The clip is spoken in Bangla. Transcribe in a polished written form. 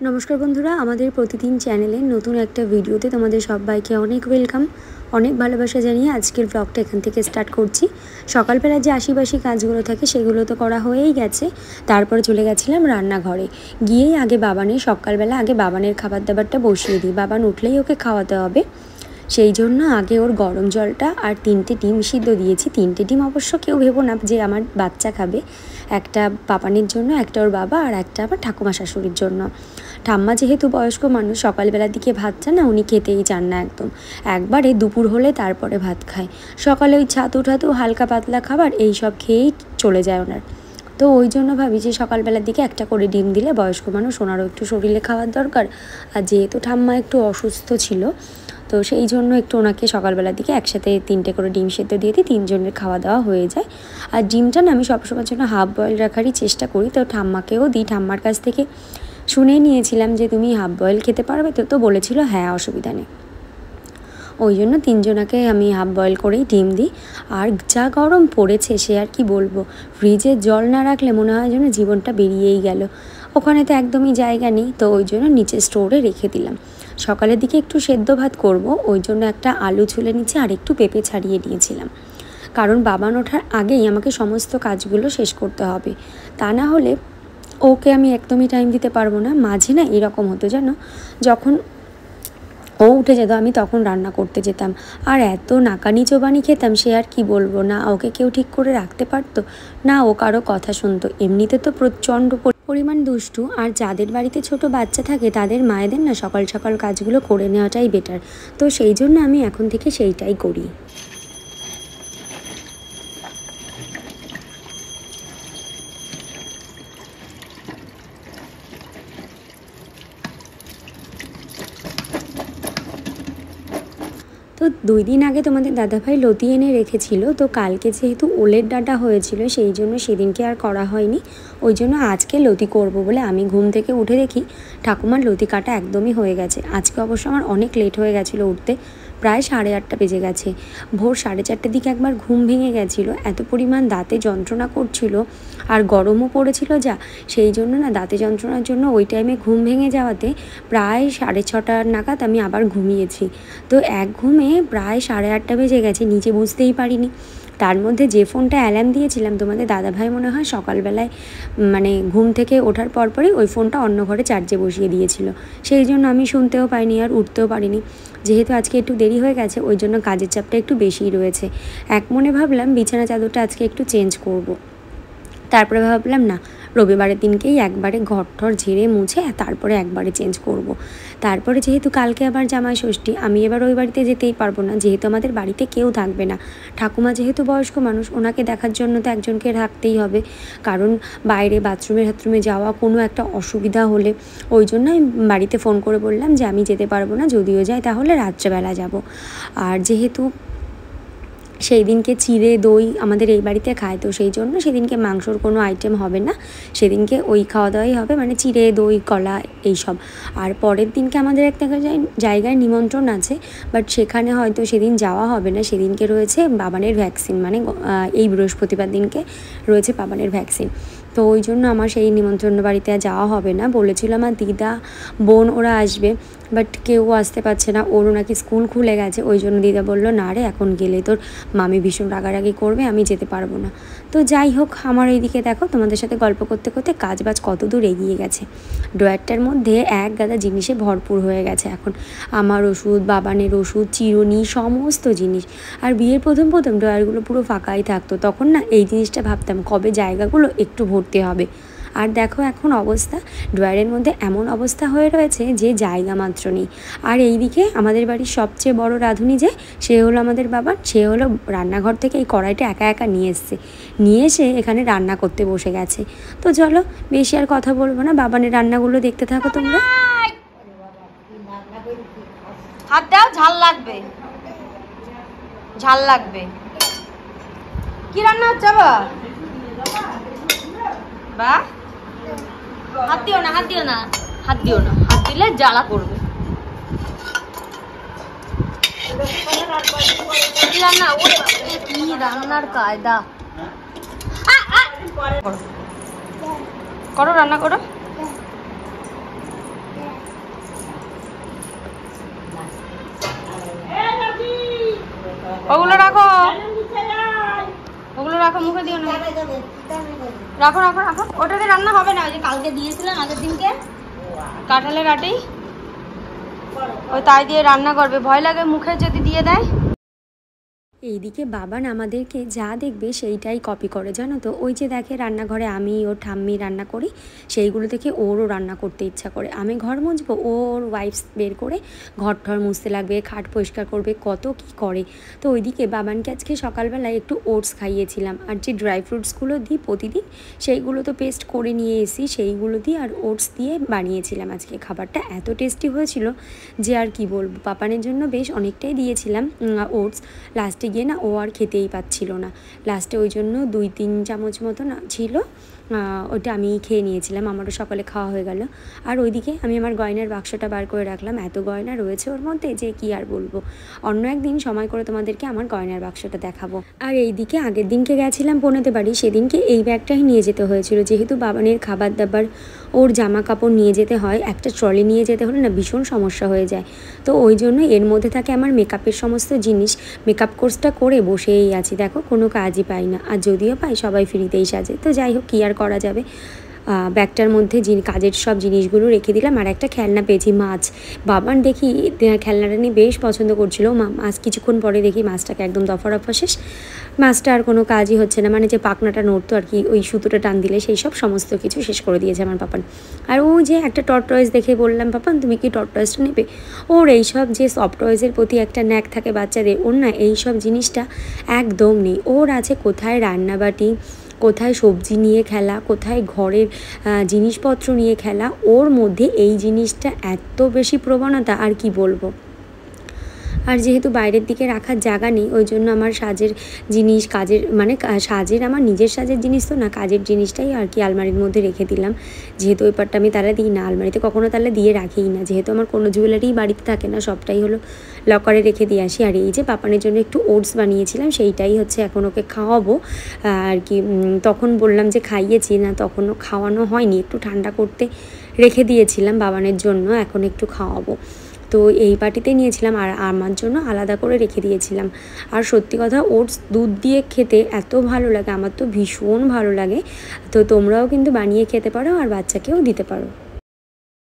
नमस्कार बंधुरा आमादेर प्रतिदिन चैनेले नतून एक भिडियोते तोमादेर सबाइके अनेक वेलकाम अनेक भालोबासा जानिए आजकेर ब्लगटा एखान थेके स्टार्ट करछि। सकालबेला जे आशिबासी काजगुलो थाके सेगुलो तो करा हयेई गेछे, तारपर चले गेछिलाम रान्नाघरे गिये आगे बाबानेर सकालबेला आगे बाबानेर खाबार दाबारटा बसिए दिई। बाबान उठलेई ओके खाওয়াতে হবে, সেই জন্য আগে ওর গরম জলটা আর 3টে ডিম সিদ্ধ দিয়েছি। 3টে ডিম অবশ্য কেউ ভেবো না যে আমার বাচ্চা খাবে, একটা পাপানির জন্য, একটা ওর বাবা আর একটা আমার ঠাকুমা শাশুড়ির জন্য। ঠাম্মা যেহেতু বয়স্ক মানুষ সকালবেলার দিকে ভাতটা না উনি খেতেই চান না একদম, একবারে দুপুর হলে তারপরে ভাত খায়। সকালে ওই ছাতু ঠাতু হালকা পাতলা খাবার এই সব খেয়েই চলে যায় ওনার। তো ওই জন্য ভাবি যে সকালবেলার দিকে একটা করে ডিম দিলে বয়স্ক মানুষ ওনারও একটু শরীরে খাওয়ার দরকার, আর যেহেতু ঠাম্মা একটু অসুস্থ ছিল তো সেই জন্য একটু ওনাকে সকালবেলার দিকে একসাথে 3টে করে ডিম সেদ্ধ দিয়ে দিই, 3 জনের খাওয়া দাওয়া হয়ে যায়। আর ডিমটা না আমি সবসময়ের জন্য হাফ বয়েল রাখারই চেষ্টা করি, তো ঠাম্মাকেও দিই। ঠাম্মার কাছ থেকে শুনে নিয়েছিলাম যে তুমি হাফ বয়েল খেতে পারবে তো বলেছিল হ্যাঁ অসুবিধা নেই। ওই জন্য 3 জনাকে আমি হাফ বয়েল করেই ডিম দিই। আর যা গরম পড়েছে সে আর কি বলবো, ফ্রিজে জল না রাখলে মনে হয় যেন জীবনটা বেরিয়েই গেল। ওখানে তো একদমই জায়গা নেই, তো ওই জন্য নিচে স্টোরে রেখে দিলাম। সকালের দিকে একটু সেদ্ধ ভাত করব, ওই জন্য একটা আলু ছুলে নিচে আর একটু পেঁপে ছাড়িয়ে নিয়েছিলাম, কারণ বাবান ওঠার আগেই আমাকে সমস্ত কাজগুলো শেষ করতে হবে, তা না হলে ওকে আমি একদমই টাইম দিতে পারবো না। মাঝে না এরকম হতো জানো, যখন ও উঠে যেত আমি তখন রান্না করতে যেতাম, আর এত নাকানি চোবানি খেতাম সে আর কি বলবো। না ওকে কেউ ঠিক করে রাখতে পারতো, না ও কারো কথা শুনতো। এমনিতে তো প্রচণ্ড পরিমাণ দুষ্টু, আর যাদের বাড়িতে ছোট বাচ্চা থাকে তাদের মায়েদের না সকাল সকাল কাজগুলো করে নেওয়াটাই বেটার। তো সেই জন্য আমি এখন থেকে সেইটাই করি। তো 2 দিন আগে তোমাদের দাদাভাই লতি এনে রেখেছিল, তো কালকে যেহেতু ওলের ডাঁটা হয়েছিল সেই জন্য সেদিনকে আর করা হয়নি। ওই জন্য আজকে লতি করব বলে আমি ঘুম থেকে উঠে দেখি ঠাকুমার লতি কাটা একদমই হয়ে গেছে। আজকে অবশ্য আমার অনেক লেট হয়ে গেছিলো উঠতে, প্রায় 8:30 বেজে গেছে। ভোর 4:30টার দিকে একবার ঘুম ভেঙে গেছিলো, এত পরিমাণ দাঁতে যন্ত্রণা করছিল আর গরমও পড়েছিল যা, সেই জন্য না দাঁতে যন্ত্রণার জন্য ওই টাইমে ঘুম ভেঙে যাওয়াতে প্রায় 6:30 নাগাদ আমি আবার ঘুমিয়েছি। তো এক ঘুমে প্রায় 8:30 বেজে গেছে, নিচে বুঝতেই পারিনি। তার মধ্যে যে ফোনটা অ্যালার্ম দিয়েছিলাম তোমাদের দাদাভাই মনে হয় সকালবেলায় মানে ঘুম থেকে ওঠার পরপরই ওই ফোনটা অন্য ঘরে চার্জে বসিয়ে দিয়েছিল, সেই জন্য আমি শুনতেও পাইনি আর উঠতেও পারিনি। যেহেতু আজকে একটু দেরি হয়ে গেছে ওই জন্য কাজের চাপটা একটু বেশিই রয়েছে। এক মনে ভাবলাম বিছানা চাদরটা আজকে একটু চেঞ্জ করব। তারপরে ভাবলাম না, রবিবারের দিনকেই একবারে ঘর ঠর ঝেড়ে মুছে তারপরে একবারে চেঞ্জ করব। তারপরে যেহেতু কালকে আবার জামাই ষষ্ঠী, আমি এবার ওই বাড়িতে যেতেই পারবো না, যেহেতু আমাদের বাড়িতে কেউ থাকবে না। ঠাকুমা যেহেতু বয়স্ক মানুষ, ওনাকে দেখার জন্য তো একজনকে রাখতেই হবে, কারণ বাইরে বাথরুমে যাওয়া কোনো একটা অসুবিধা হলে ওই জন্য আমি বাড়িতে ফোন করে বললাম যে আমি যেতে পারবো না, যদিও যাই তাহলে রাত্রেবেলা যাব। আর যেহেতু সেই দিনকে চিড়ে দই আমাদের এই বাড়িতে খায়, তো সেই জন্য সেদিনকে মাংসর কোনো আইটেম হবে না, সেদিনকে ওই খাওয়া দাওয়াই হবে, মানে চিড়ে দই কলা এইসব। আর পরের দিনকে আমাদের একটা জায়গায় নিমন্ত্রণ আছে, বাট সেখানে হয়তো সেদিন যাওয়া হবে না। সেদিনকে রয়েছে বাবানের ভ্যাকসিন, মানে এই বৃহস্পতিবার দিনকে রয়েছে বাবানের ভ্যাকসিন, তো ওই জন্য আমার সেই নিমন্ত্রণ বাড়িতে আর যাওয়া হবে না। বলেছিল আমার দিদা বোন ওরা আসবে, বাট কেউ আসতে পারছে না, ওরও নাকি স্কুল খুলে গেছে। ওই জন্য দিদা বললো না রে এখন গেলে তোর মামি ভীষণ রাগারাগি করবে, আমি যেতে পারবো না। তো যাই হোক, আমার এইদিকে দেখো তোমাদের সাথে গল্প করতে করতে কাজবাজ কত দূর এগিয়ে গেছে। ড্রয়ারটার মধ্যে এক গাদা জিনিসে ভরপুর হয়ে গেছে এখন, আমার ওষুধ, বাবানের ওষুধ, চিরুনি, সমস্ত জিনিস। আর বিয়ের প্রথম ড্রয়ারগুলো পুরো ফাঁকাই থাকতো, তখন না এই জিনিসটা ভাবতাম কবে জায়গাগুলো একটু ভরতে হবে। আর দেখো এখন অবস্থা, ড্রয়ারের মধ্যে এমন অবস্থা হয়ে রয়েছে যে জায়গা মাত্র নেই। আর এইদিকে আমাদের বাড়ির সবচেয়ে বড় রাঁধুনি যে, সে হলো আমাদের বাবা, সে হলো রান্নাঘর থেকে এই কড়াইটা একা একা নিয়ে এসে এখানে রান্না করতে বসে গেছে। তো চলো বেশি আর কথা বলবো না, বাবানের রান্নাগুলো দেখতে থাকো তোমরা। হাত দাও, ঝাল লাগবে, ঝাল লাগবে। কি রান্না হচ্ছে বা? হাত দিও না, হাত দিও না, হাত দিও না, হাত দিলে জ্বালা করবে। কি রান্না? ওরে কি রান্নার কায়দা! করো রান্না করো। ওগুলো রাখো, ওগুলো রাখো, মুখে দিও না। রাখো রাখো রাখো, ওটাতে রান্না হবে না। ওই যে কালকে দিয়েছিলাম আগের দিনকে কাঁঠালের আটি, ওই তাই দিয়ে রান্না করবে। ভয় লাগে মুখে যদি দিয়ে দেয়। এইদিকে বাবান আমাদেরকে যা দেখবে সেইটাই কপি করে, জানো তো। ওই যে দেখে রান্নাঘরে আমি ওর ঠাম্মি রান্না করি, সেইগুলো থেকে ওরও রান্না করতে ইচ্ছা করে। আমি ঘর মুছবো, ওর ওয়াইফস বের করে ঘর ঠর মুছতে লাগবে, খাট পরিষ্কার করবে, কত কি করে। তো ওইদিকে বাবানকে আজকে সকালবেলায় একটু ওটস খাইয়েছিলাম, আর যে ড্রাই ফ্রুটসগুলো দিই প্রতিদিন সেইগুলো তো পেস্ট করে নিয়ে এসি, সেইগুলো দিয়ে আর ওটস দিয়ে বানিয়েছিলাম আজকে। খাবারটা এত টেস্টি হয়েছিল যে আর কি বলবো। পাপানের জন্য বেশ অনেকটাই দিয়েছিলাম ওটস। লাস্টে গিয়ে না ও আর খেতেই পাচ্ছিল না, লাস্টে ওই জন্য 2-3 চামচ মতো না ছিল, ওটা আমি খেয়ে নিয়েছিলাম। আমারও সকালে খাওয়া হয়ে গেল। আর ওইদিকে আমি আমার গয়নার বাক্সটা বার করে রাখলাম, এত গয়না রয়েছে ওর মধ্যে যে কি আর বলবো। অন্য একদিন সময় করে তোমাদেরকে আমার গয়নার বাক্সটা দেখাবো। আর এইদিকে আগের দিনকে গেছিলাম বোনেদের বাড়ি, সেদিনকে এই ব্যাগটাই নিয়ে যেতে হয়েছিল, যেহেতু বাবানের খাবার দাবার ওর জামা কাপড় নিয়ে যেতে হয়, একটা ট্রলি নিয়ে যেতে হলে না ভীষণ সমস্যা হয়ে যায়। তো ওই জন্য এর মধ্যে থাকে আমার মেকআপের সমস্ত জিনিস। মেকআপ কোর্সটা করে বসেই আছি, দেখো কোনো কাজই পাই না, আর যদিও পাই সবাই ফ্রিতেই সাজে। তো যাই হোক, কী আর করা যাবে। ব্যাগটার মধ্যে কাজের সব জিনিসগুলো রেখে দিলাম। আর একটা খেলনা পেয়েছি, মাছ। বাবান দেখি খেলনাটা নিয়ে বেশ পছন্দ করছিল, মাছ কিছুক্ষণ পরে দেখি মাছটাকে একদম দফা রফা শেষ। মাছটা আর কোনো কাজই হচ্ছে না, মানে যে পাখনাটা নড়তো আর কি, ওই সুতোটা টান দিলে সেই সব সমস্ত কিছু শেষ করে দিয়েছে আমার পাপান। আর ও যে একটা টর্টয়েস দেখে বললাম, পাপান তুমি কি টর্টয়েসটা নেবে? ওর এইসব যে সফট টয়েসের প্রতি একটা ন্যাক থাকে বাচ্চাদের, ওর না এইসব জিনিসটা একদম নেই। ওর আছে কোথায় রান্নাবাটি, কোথায় সবজি নিয়ে খেলা, কোথায় ঘরের জিনিসপত্র নিয়ে খেলা। ওর মধ্যে এই জিনিসটা এত বেশি প্রবণতা আর কি বলবো। আর যেহেতু বাইরের দিকে রাখার জায়গা নেই, ওই জন্য আমার সাজের জিনিস, কাজের মানে সাজের, আমার নিজের সাজের জিনিস তো না, কাজের জিনিসটাই আর কি আলমারির মধ্যে রেখে দিলাম। যেহেতু ওই পাটটা আমি তালা দিই না, আলমারিতে কখনো তালা দিয়ে রাখিই না, যেহেতু আমার কোনো জুয়েলারি বাড়িতে থাকে না, সবটাই হলো লকারে রেখে দিয়ে আসি। আর এই যে পাপানের জন্য একটু ওটস বানিয়েছিলাম, সেইটাই হচ্ছে এখন ওকে খাওয়াবো আর কি। তখন বললাম যে খাইয়েছি না, তখনও খাওয়ানো হয়নি, একটু ঠান্ডা করতে রেখে দিয়েছিলাম বাবানের জন্য, এখন একটু খাওয়াবো। তো এই বাটিতে নিয়েছিলাম আর আমার জন্য আলাদা করে রেখে দিয়েছিলাম। আর সত্যি কথা, ওটস দুধ দিয়ে খেতে এত ভালো লাগে, আমার তো ভীষণ ভালো লাগে। তো তোমরাও কিন্তু বানিয়ে খেতে পারো আর বাচ্চাকেও দিতে পারো।